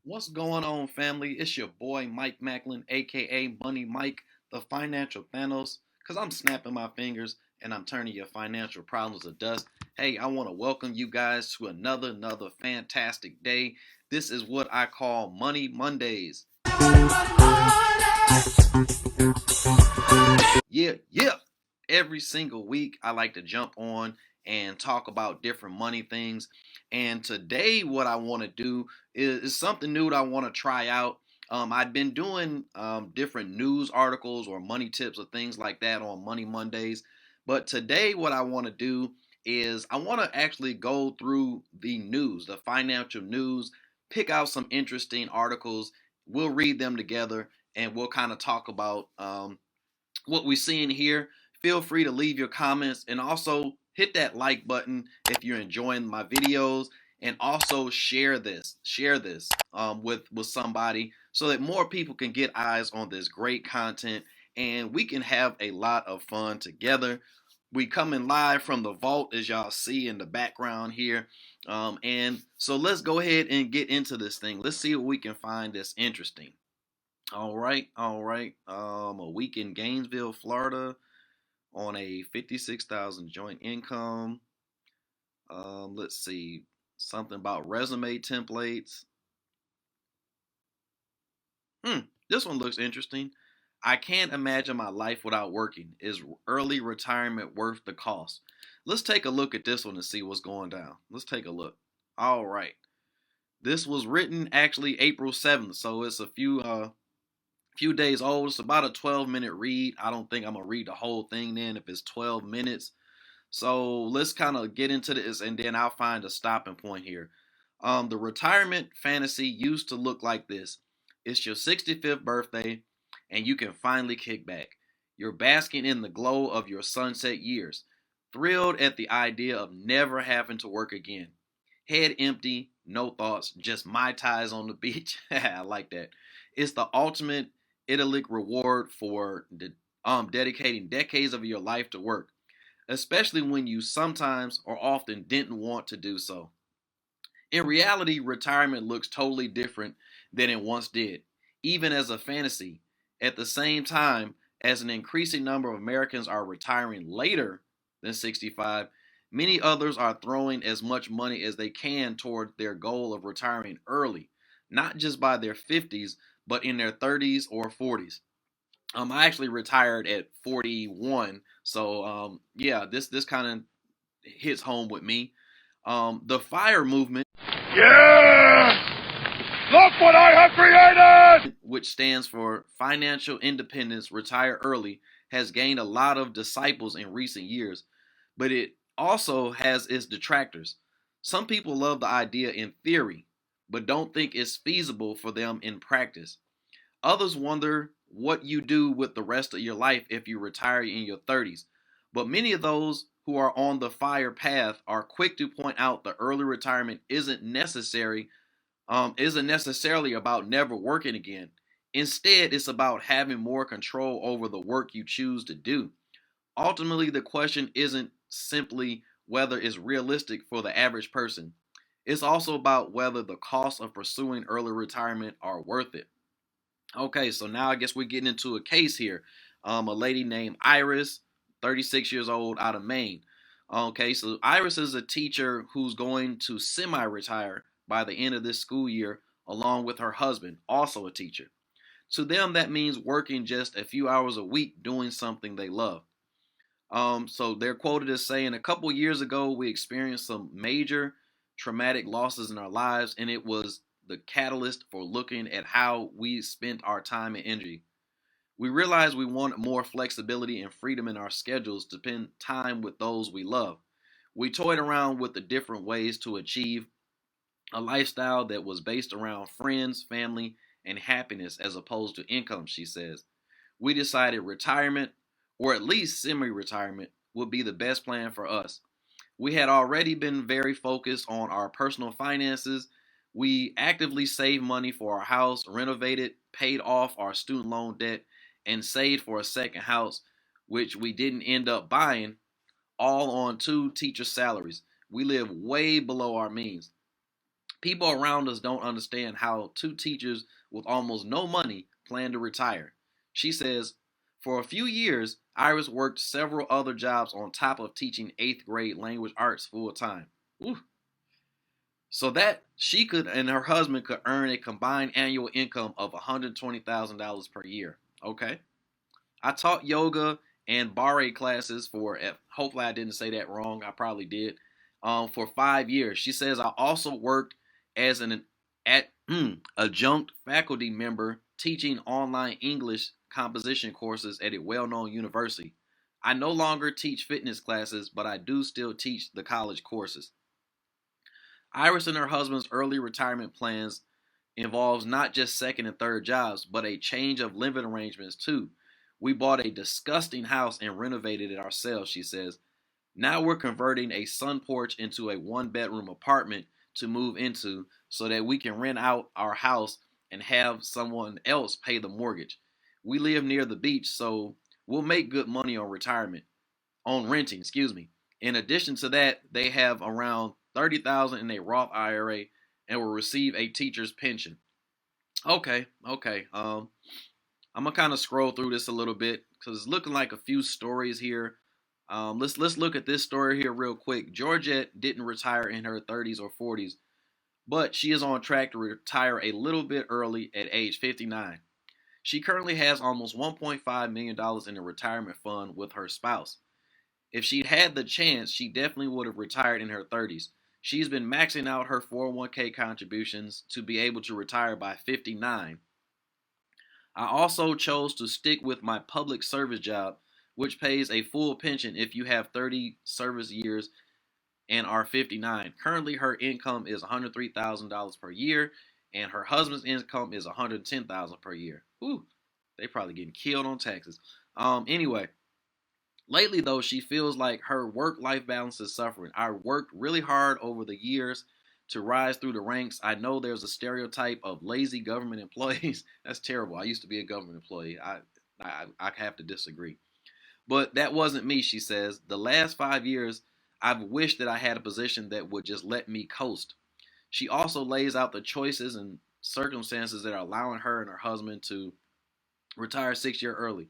What's going on, family? It's your boy Mike Macklin, aka Money Mike, the financial Thanos. Cause I'm snapping my fingers and I'm turning your financial problems to dust. Hey, I want to welcome you guys to another fantastic day. This is what I call Money Mondays. Yeah. Every single week, I like to jump on and talk about different money things. And today, what I want to do is something new that I want to try out. I've been doing different news articles or money tips or things like that on Money Mondays. But today, what I want to do is I want to actually go through the news, the financial news, pick out some interesting articles. We'll read them together and we'll kind of talk about what we're seeing here. Feel free to leave your comments and also hit that like button if you're enjoying my videos, and also share this with somebody so that more people can get eyes on this great content and we can have a lot of fun together. We coming live from the vault, as y'all see in the background here. And so let's go ahead and get into this thing. Let's see what we can find that's interesting. All right. A week in Gainesville, Florida, on a 56,000 joint income. Let's see, something about resume templates. This one looks interesting. I can't imagine my life without working. Is early retirement worth the cost? Let's take a look at this one and see what's going down. Let's take a look. All right. This was written actually April 7th, so it's a few days old. It's about a 12-minute read. I don't think I'm gonna read the whole thing then if it's 12 minutes. So let's kind of get into this and then I'll find a stopping point here. The retirement fantasy used to look like this. It's your 65th birthday and you can finally kick back. You're basking in the glow of your sunset years, thrilled at the idea of never having to work again. Head empty, no thoughts, just Mai Tais on the beach. I like that. It's the ultimate idyllic reward for dedicating decades of your life to work, especially when you sometimes or often didn't want to do so. In reality, retirement looks totally different than it once did, even as a fantasy. At the same time, as an increasing number of Americans are retiring later than 65, many others are throwing as much money as they can toward their goal of retiring early, not just by their 50s, but in their 30s or 40s. I actually retired at 41, so yeah, this kind of hits home with me. The FIRE movement, Yeah! Look what I have created! which stands for Financial Independence, Retire Early, has gained a lot of disciples in recent years, but it also has its detractors. Some people love the idea in theory, but don't think it's feasible for them in practice. Others wonder what you do with the rest of your life if you retire in your 30s. But many of those who are on the FIRE path are quick to point out the early retirement isn't necessarily about never working again. Instead, it's about having more control over the work you choose to do. Ultimately, the question isn't simply whether it's realistic for the average person. It's also about whether the costs of pursuing early retirement are worth it. Okay, so now I guess we're getting into a case here. A lady named Iris, 36 years old, out of Maine. Okay, so Iris is a teacher who's going to semi retire by the end of this school year, along with her husband, also a teacher. To them, that means working just a few hours a week doing something they love. So they're quoted as saying, "A couple years ago, we experienced some major traumatic losses in our lives, and it was the catalyst for looking at how we spent our time and energy. We realized we wanted more flexibility and freedom in our schedules to spend time with those we love. We toyed around with the different ways to achieve a lifestyle that was based around friends, family, and happiness as opposed to income," she says. "We decided retirement, or at least semi retirement, would be the best plan for us. We had already been very focused on our personal finances. We actively saved money for our house, renovated, paid off our student loan debt, and saved for a second house, which we didn't end up buying, all on two teacher salaries. We live way below our means. People around us don't understand how two teachers with almost no money plan to retire. She says, for a few years, Iris worked several other jobs on top of teaching 8th grade language arts full time. Ooh. So that she could and her husband could earn a combined annual income of $120,000 per year. Okay. I taught yoga and barre classes for, hopefully I didn't say that wrong. I probably did. For 5 years. She says I also worked as an adjunct faculty member teaching online English composition courses at a well-known university. I no longer teach fitness classes, but I do still teach the college courses. Iris and her husband's early retirement plans involves not just second and third jobs, but a change of living arrangements too. We bought a disgusting house and renovated it ourselves, she says. Now we're converting a sun porch into a one-bedroom apartment to move into so that we can rent out our house and have someone else pay the mortgage. We live near the beach, so we'll make good money on renting, excuse me. In addition to that, they have around 30,000 in a Roth IRA and will receive a teacher's pension. Okay. I'm gonna kind of scroll through this a little bit because it's looking like a few stories here. Let's look at this story here real quick. Georgette didn't retire in her 30s or 40s, but she is on track to retire a little bit early at age 59. She currently has almost $1.5 million in a retirement fund with her spouse. If she'd had the chance, she definitely would have retired in her 30s. She's been maxing out her 401k contributions to be able to retire by 59. I also chose to stick with my public service job, which pays a full pension if you have 30 service years and are 59. Currently, her income is $103,000 per year, and her husband's income is $110,000 per year. Ooh, they probably getting killed on taxes. Anyway, lately though, she feels like her work-life balance is suffering. I worked really hard over the years to rise through the ranks. I know there's a stereotype of lazy government employees. That's terrible. I used to be a government employee. I have to disagree. But that wasn't me, she says. The last 5 years, I've wished that I had a position that would just let me coast. She also lays out the choices and circumstances that are allowing her and her husband to retire 6 years early.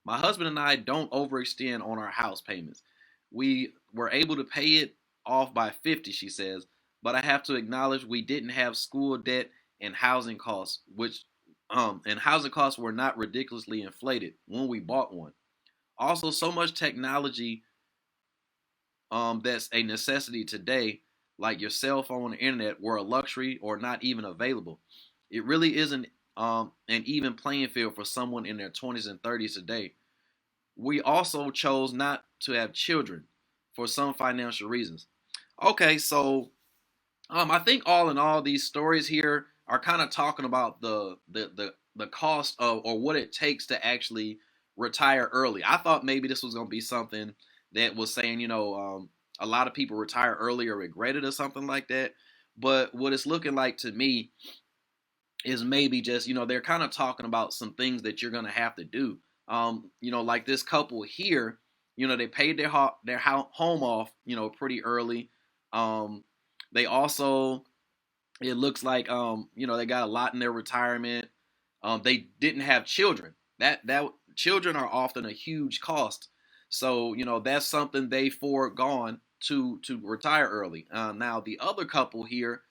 My husband and I don't overextend on our house payments. We were able to pay it off by 50, she says, but I have to acknowledge we didn't have school debt and housing costs, and housing costs were not ridiculously inflated when we bought one. Also, so much technology that's a necessity today, like your cell phone and internet, were a luxury or not even available. It really isn't an even playing field for someone in their 20s and 30s today. We also chose not to have children for some financial reasons. Okay, so I think all in all, these stories here are kind of talking about the cost of or what it takes to actually retire early. I thought maybe this was going to be something that was saying, a lot of people retire early or regret it or something like that. But what it's looking like to me is maybe just, they're kind of talking about some things that you're going to have to do. Like this couple here, they paid their home off, pretty early. They also, it looks like, they got a lot in their retirement. They didn't have children. That children are often a huge cost. So, that's something they foregone to retire early. Now the other couple here,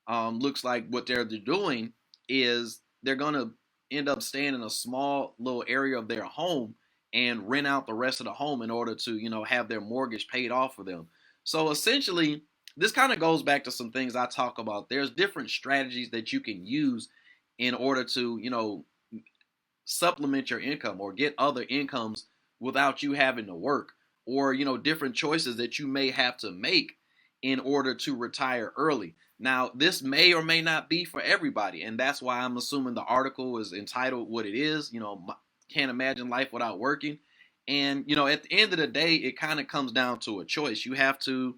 looks like what they're doing is they're gonna end up staying in a small little area of their home and rent out the rest of the home in order to, have their mortgage paid off for them. So essentially, this kind of goes back to some things I talk about. There's different strategies that you can use in order to, supplement your income or get other incomes without you having to work, or different choices that you may have to make in order to retire early. Now this may or may not be for everybody, and that's why I'm assuming the article is entitled what it is. Can't imagine life without working. And at the end of the day, it kind of comes down to a choice. You have to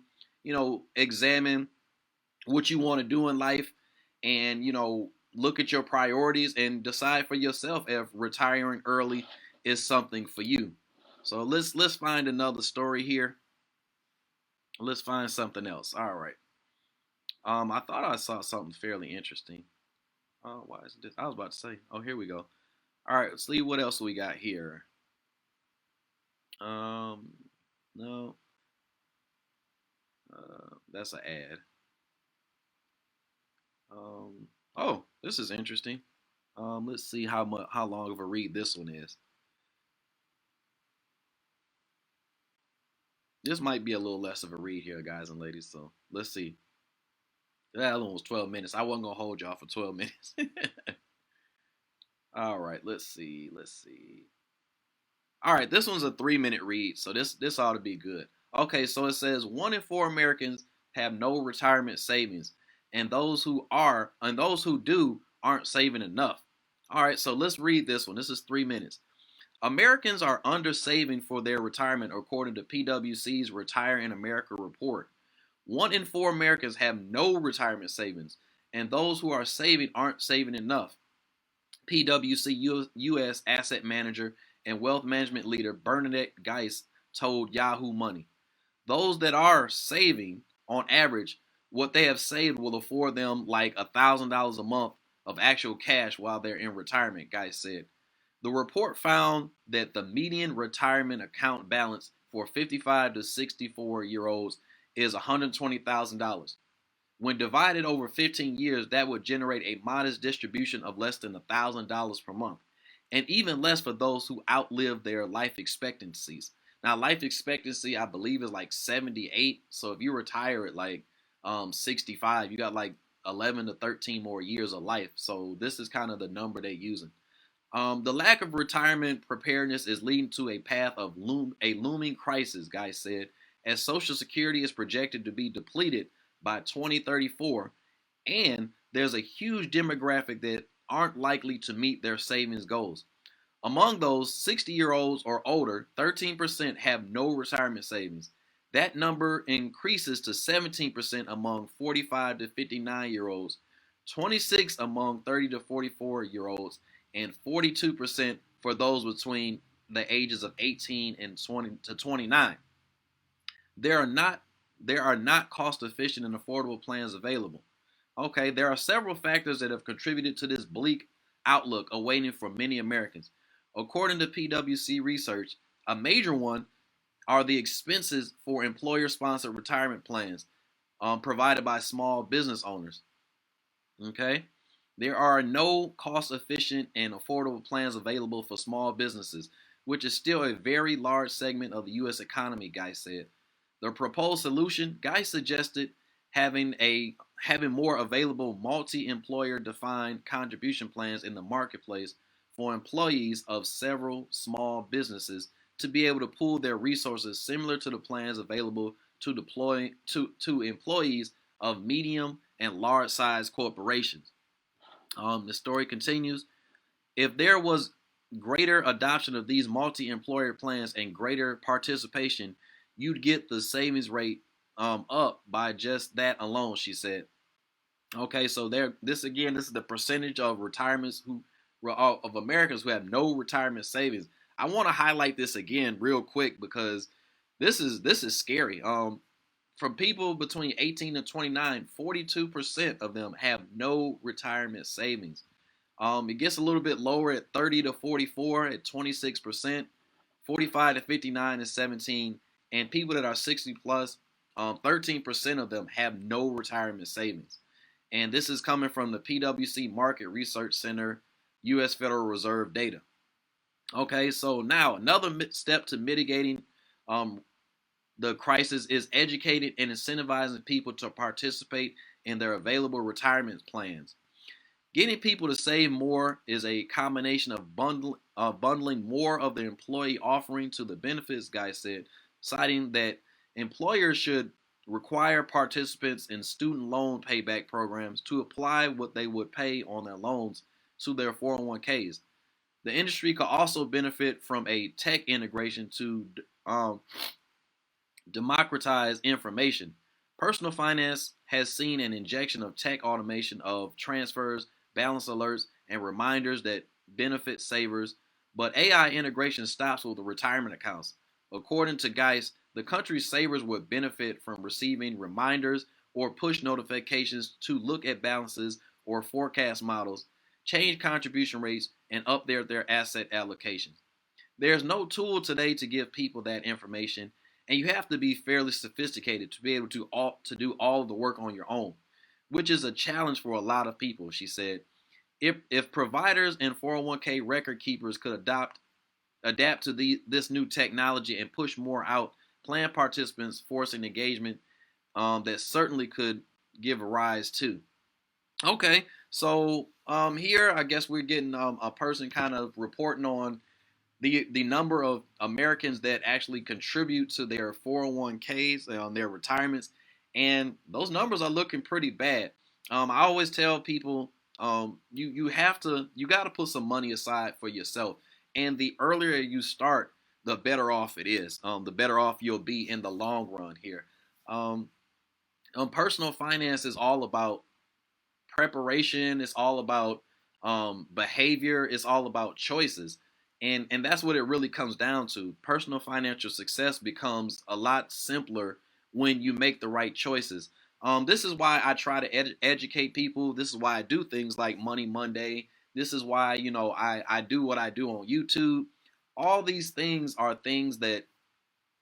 examine what you want to do in life, and look at your priorities and decide for yourself if retiring early is something for you. So let's find another story here. Let's find something else. All right. I thought I saw something fairly interesting. Why is this? I was about to say. Oh, here we go. All right, let's see what else we got here. Um, no, that's an ad. Oh, this is interesting. Let's see how long of a read this one is. This might be a little less of a read here, guys and ladies. So let's see. That other one was 12 minutes. I wasn't gonna hold y'all for 12 minutes. All right, let's see. Let's see. All right, this one's a 3-minute read, so this ought to be good. Okay, so it says 1 in 4 Americans have no retirement savings, and those who do aren't saving enough. All right, so let's read this one. This is 3 minutes. Americans are under saving for their retirement, according to PwC's Retire in America report. 1 in 4 Americans have no retirement savings, and those who are saving aren't saving enough. PwC U.S. asset manager and wealth management leader Bernadette Geis told Yahoo Money. Those that are saving, on average, what they have saved will afford them like $1,000 a month of actual cash while they're in retirement, Geis said. The report found that the median retirement account balance for 55 to 64-year-olds is $120,000. When divided over 15 years, that would generate a modest distribution of less than $1,000 per month, and even less for those who outlive their life expectancies. Now, life expectancy, I believe, is like 78. So if you retire at like 65, you got like 11 to 13 more years of life. So this is kind of the number they're using. The lack of retirement preparedness is leading to a path of a looming crisis, Geis said, as Social Security is projected to be depleted by 2034, and there's a huge demographic that aren't likely to meet their savings goals. Among those 60-year-olds or older, 13% have no retirement savings. That number increases to 17% among 45 to 59-year-olds, 26 among 30 to 44-year-olds, and 42% for those between the ages of 18 and 20 to 29. There are not cost efficient and affordable plans available. Okay, there are several factors that have contributed to this bleak outlook awaiting for many Americans. According to PwC research, a major one are the expenses for employer sponsored retirement plans provided by small business owners. Okay, there are no cost efficient and affordable plans available for small businesses, which is still a very large segment of the U.S. economy, Geis said. The proposed solution, Geis suggested having more available multi-employer defined contribution plans in the marketplace for employees of several small businesses to be able to pool their resources similar to the plans available to employees of medium and large size corporations. The story continues. If there was greater adoption of these multi-employer plans and greater participation, you'd get the savings rate up by just that alone, she said. Okay, so this is the percentage of retirements of Americans who have no retirement savings. I want to highlight this again real quick because this is scary. From people between 18 and 29, 42% of them have no retirement savings. It gets a little bit lower at 30 to 44 at 26%, 45 to 59 is 17, and people that are 60 plus, 13% of them have no retirement savings. And this is coming from the PwC Market Research Center, U.S. Federal Reserve data. Okay, so now another step to mitigating the crisis is educating and incentivizing people to participate in their available retirement plans. Getting people to save more is a combination of bundling more of the employee offering to the benefits, Geis said, citing that employers should require participants in student loan payback programs to apply what they would pay on their loans to their 401ks. The industry could also benefit from a tech integration to democratize information. Personal finance has seen an injection of tech automation of transfers, balance alerts, and reminders that benefit savers, but AI integration stops with the retirement accounts. According to Geis, the country's savers would benefit from receiving reminders or push notifications to look at balances or forecast models, change contribution rates, and update their asset allocations. There's no tool today to give people that information, and you have to be fairly sophisticated to be able to do all of the work on your own, which is a challenge for a lot of people, she said. If providers and 401k record keepers could adapt to this new technology and push more out, plan participants forcing engagement, that certainly could give a rise to. Okay, so here I guess we're getting a person kind of reporting on the number of Americans that actually contribute to their 401ks on their retirements, and those numbers are looking pretty bad. I always tell people, you got to put some money aside for yourself, and the earlier you start, the better off it is. The better off you'll be in the long run here. Um, Personal finance is all about preparation. It's all about behavior. It's all about choices, and that's what it really comes down to. Personal financial success becomes a lot simpler when you make the right choices. This is why I try to educate people. This is why I do things like Money Monday. This is why I do what I do on YouTube. All these things are things that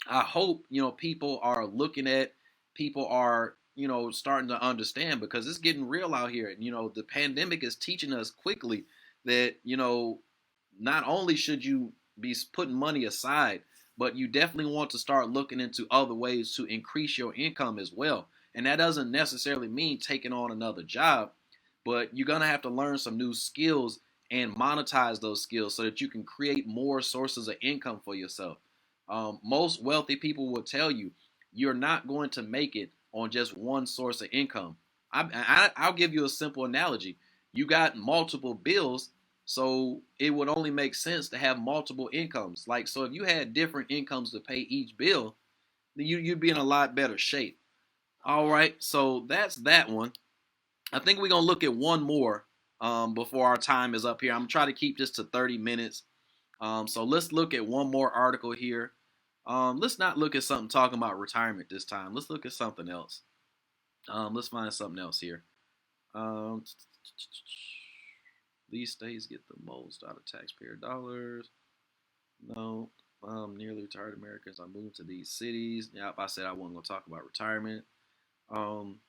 I hope people are looking at, people are starting to understand, because it's getting real out here. And the pandemic is teaching us quickly that not only should you be putting money aside, but you definitely want to start looking into other ways to increase your income as well. And that doesn't necessarily mean taking on another job, but you're going to have to learn some new skills and monetize those skills so that you can create more sources of income for yourself. Most wealthy people will tell you you're not going to make it on just one source of income. I'll give you a simple analogy. You got multiple bills, so it would only make sense to have multiple incomes. Like, so if you had different incomes to pay each bill, then you'd be in a lot better shape. All right, so that's that one. I think we're gonna look at one more before our time is up here. I'm gonna try to keep this to 30 minutes. So let's look at one more article here. Let's not look at something talking about retirement this time. Let's look at something else. Let's find something else here. Um, these states get the most out of taxpayer dollars. No, nearly retired Americans are moving to these cities. Yep, I said I wasn't going to talk about retirement. Um,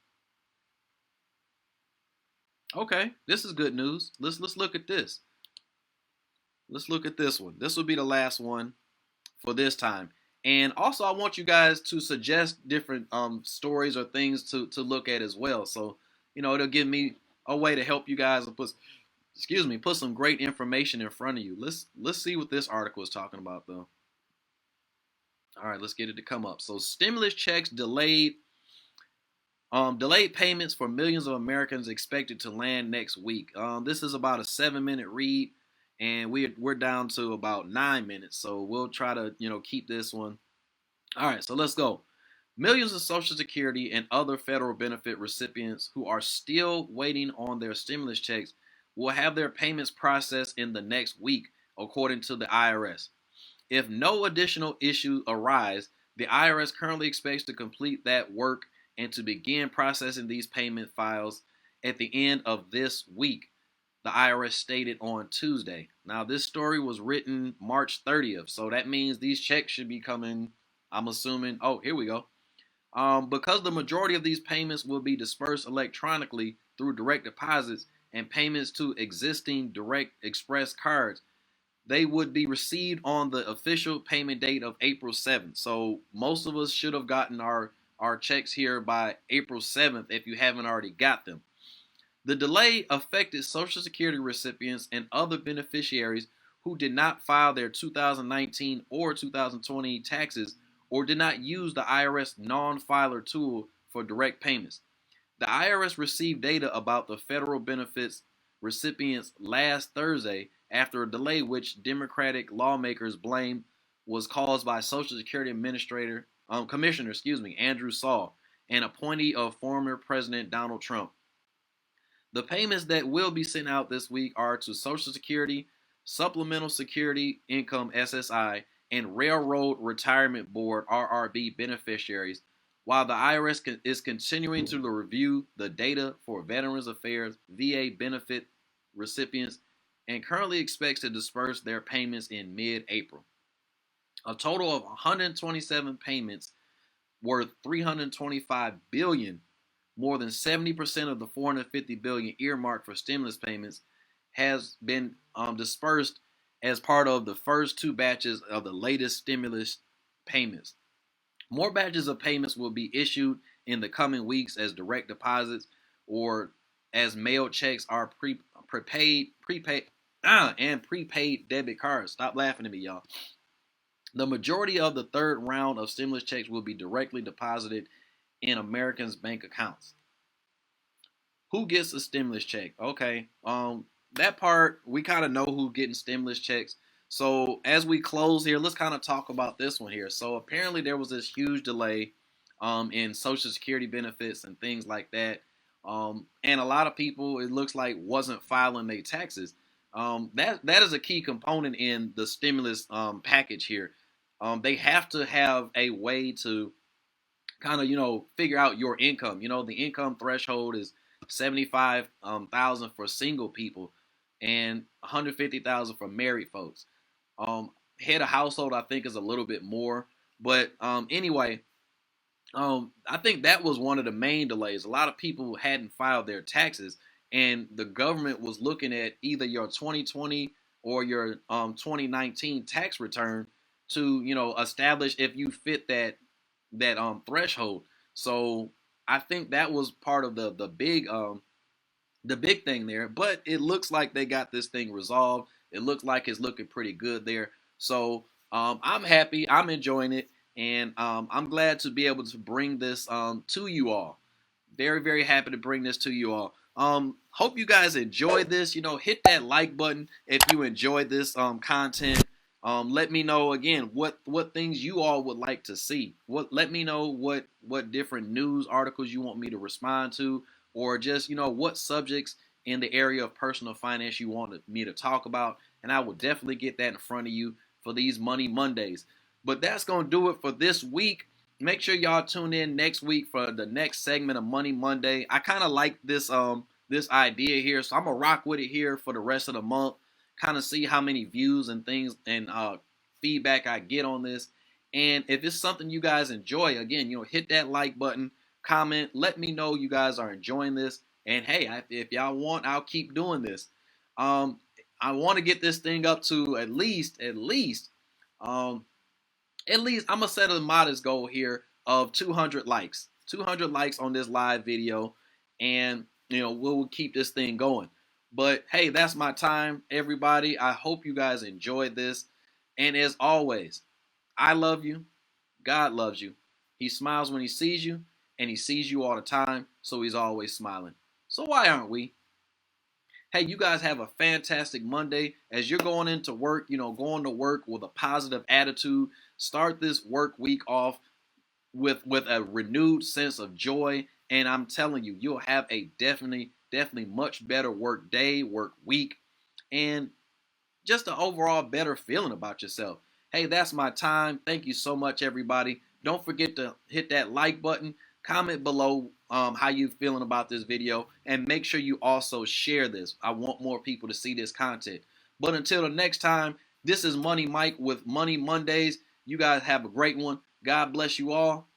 okay, this is good news. Let's look at this. Let's look at this one. This will be the last one for this time. And also, I want you guys to suggest different stories or things to look at as well. So, it'll give me a way to help you guys and put some great information in front of you. Let's see what this article is talking about, though. All right, let's get it to come up. So, stimulus checks delayed. Delayed payments for millions of Americans expected to land next week. This is about a 7-minute read, and we're down to about 9 minutes. So we'll try to keep this one. All right, so let's go. Millions of Social Security and other federal benefit recipients who are still waiting on their stimulus checks will have their payments processed in the next week, according to the IRS. If no additional issues arise, the IRS currently expects to complete that work and to begin processing these payment files at the end of this week, the IRS stated on Tuesday. Now, this story was written March 30th, so that means these checks should be coming, I'm assuming. Oh, here we go. Because the majority of these payments will be dispersed electronically through direct deposits and payments to existing Direct Express cards, they would be received on the official payment date of April 7th. So most of us should have gotten our checks here by April 7th if you haven't already got them. The delay affected Social Security recipients and other beneficiaries who did not file their 2019 or 2020 taxes or did not use the IRS non-filer tool for direct payments. The IRS received data about the federal benefits recipients last Thursday after a delay which Democratic lawmakers blame was caused by Social Security Commissioner Andrew Saul, an appointee of former President Donald Trump. The payments that will be sent out this week are to Social Security, Supplemental Security Income SSI, and Railroad Retirement Board RRB beneficiaries, While the IRS is continuing to review the data for Veterans Affairs, VA benefit recipients, and currently expects to disperse their payments in mid-April. A total of 127 payments worth $325 billion, more than 70% of the $450 billion earmarked for stimulus payments, has been dispersed as part of the first 2 batches of the latest stimulus payments. More batches of payments will be issued in the coming weeks as direct deposits or as mailed checks are prepaid debit cards. Stop laughing at me, y'all. The majority of the 3rd round of stimulus checks will be directly deposited in Americans' bank accounts. Who gets a stimulus check? Okay, that part we kind of know who getting stimulus checks. So as we close here, let's kind of talk about this one here. So apparently there was this huge delay in Social Security benefits and things like that. And a lot of people, it looks like, wasn't filing their taxes. That is a key component in the stimulus package here. They have to have a way to kind of, figure out your income. The income threshold is $75,000 for single people and $150,000 for married folks. Head of household, I think, is a little bit more. But anyway, I think that was one of the main delays. A lot of people hadn't filed their taxes, and the government was looking at either your 2020 or your 2019 tax return to, establish if you fit that threshold. So I think that was part of the big thing there. But it looks like they got this thing resolved. It looks like it's looking pretty good there. So I'm happy. I'm enjoying it. And I'm glad to be able to bring this to you all. Very, very happy to bring this to you all. Hope you guys enjoyed this. Hit that like button if you enjoyed this content. Let me know again what things you all would like to see. Let me know what different news articles you want me to respond to, or just what subjects in the area of personal finance you want me to talk about, and I will definitely get that in front of you for these Money Mondays. But that's gonna do it for this week. Make sure y'all tune in next week for the next segment of Money Monday. I kind of like this idea here, so I'm gonna rock with it here for the rest of the month. Kind of see how many views and things and feedback I get on this. And if it's something you guys enjoy, again, hit that like button, comment, let me know you guys are enjoying this. And hey, if y'all want, I'll keep doing this. I want to get this thing up to at least I'm gonna set a modest goal here of 200 likes. 200 likes on this live video, and we'll keep this thing going. But hey, that's my time, everybody. I hope you guys enjoyed this. And as always, I love you. God loves you. He smiles when he sees you, and he sees you all the time, so he's always smiling. So why aren't we? Hey, you guys have a fantastic Monday. As you're going into work, going to work with a positive attitude. Start this work week off with a renewed sense of joy. And I'm telling you, you'll have a definitely much better work day, work week, and just an overall better feeling about yourself. Hey, that's my time. Thank you so much, everybody. Don't forget to hit that like button. Comment below how you feeling about this video, and make sure you also share this. I want more people to see this content. But until the next time, this is Money Mike with Money Mondays. You guys have a great one. God bless you all.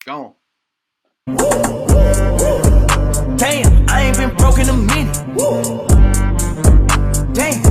Gone. Damn, I ain't been broke in a minute. Damn.